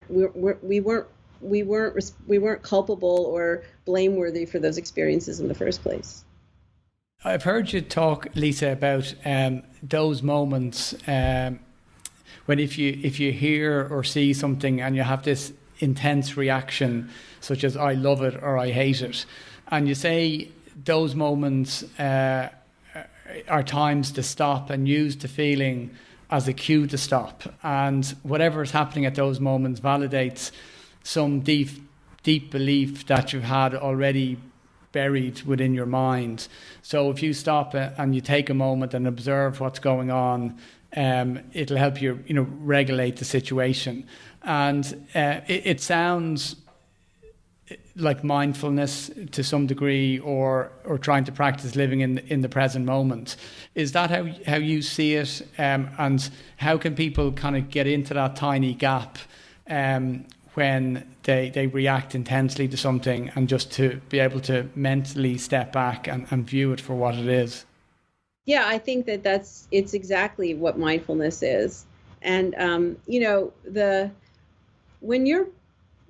weren't culpable or blameworthy for those experiences in the first place. I've heard you talk, Lisa, about those moments when if you hear or see something and you have this intense reaction, such as I love it or I hate it, and you say those moments are times to stop and use the feeling as a cue to stop, and whatever is happening at those moments validates some deep belief that you've had already buried within your mind. So if you stop and you take a moment and observe what's going on, it'll help you, regulate the situation. And it sounds like mindfulness to some degree, or trying to practice living in the present moment. Is that how you see it? And how can people kind of get into that tiny gap when they react intensely to something, and just to be able to mentally step back and view it for what it is? Yeah, I think it's exactly what mindfulness is. And,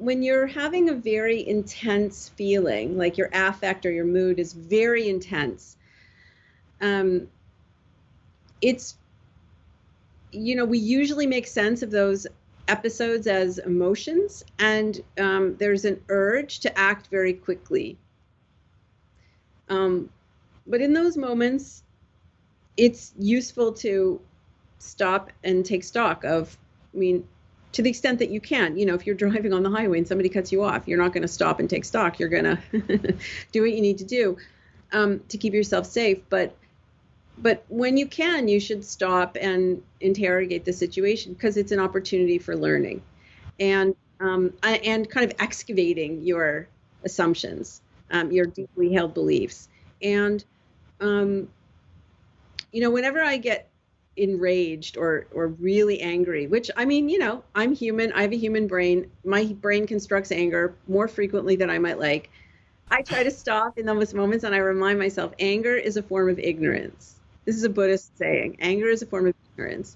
when you're having a very intense feeling, like your affect or your mood is very intense, it's, we usually make sense of those episodes as emotions, and there's an urge to act very quickly. But in those moments, it's useful to stop and take stock of, to the extent that you can. If you're driving on the highway and somebody cuts you off, you're not going to stop and take stock. You're going to do what you need to do to keep yourself safe. But when you can, you should stop and interrogate the situation, because it's an opportunity for learning and kind of excavating your assumptions, your deeply held beliefs. And whenever I get enraged or really angry, which I'm human, I have a human brain. My brain constructs anger more frequently than I might like. I try to stop in those moments and I remind myself, anger is a form of ignorance. This is a Buddhist saying, anger is a form of ignorance.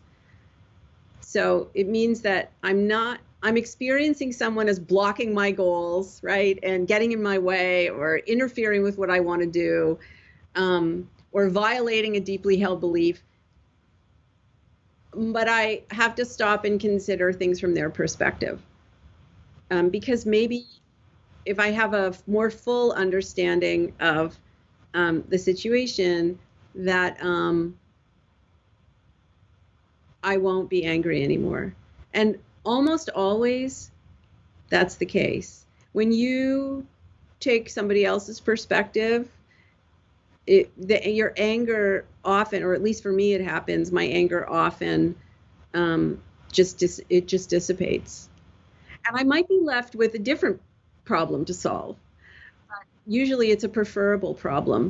So it means that I'm experiencing someone as blocking my goals, right? And getting in my way or interfering with what I want to do, or violating a deeply held belief. But I have to stop and consider things from their perspective. Because maybe if I have a more full understanding of the situation, that I won't be angry anymore. And almost always that's the case. When you take somebody else's perspective, your anger often, or at least for me it happens, my anger often just dissipates. And I might be left with a different problem to solve. Usually it's a preferable problem.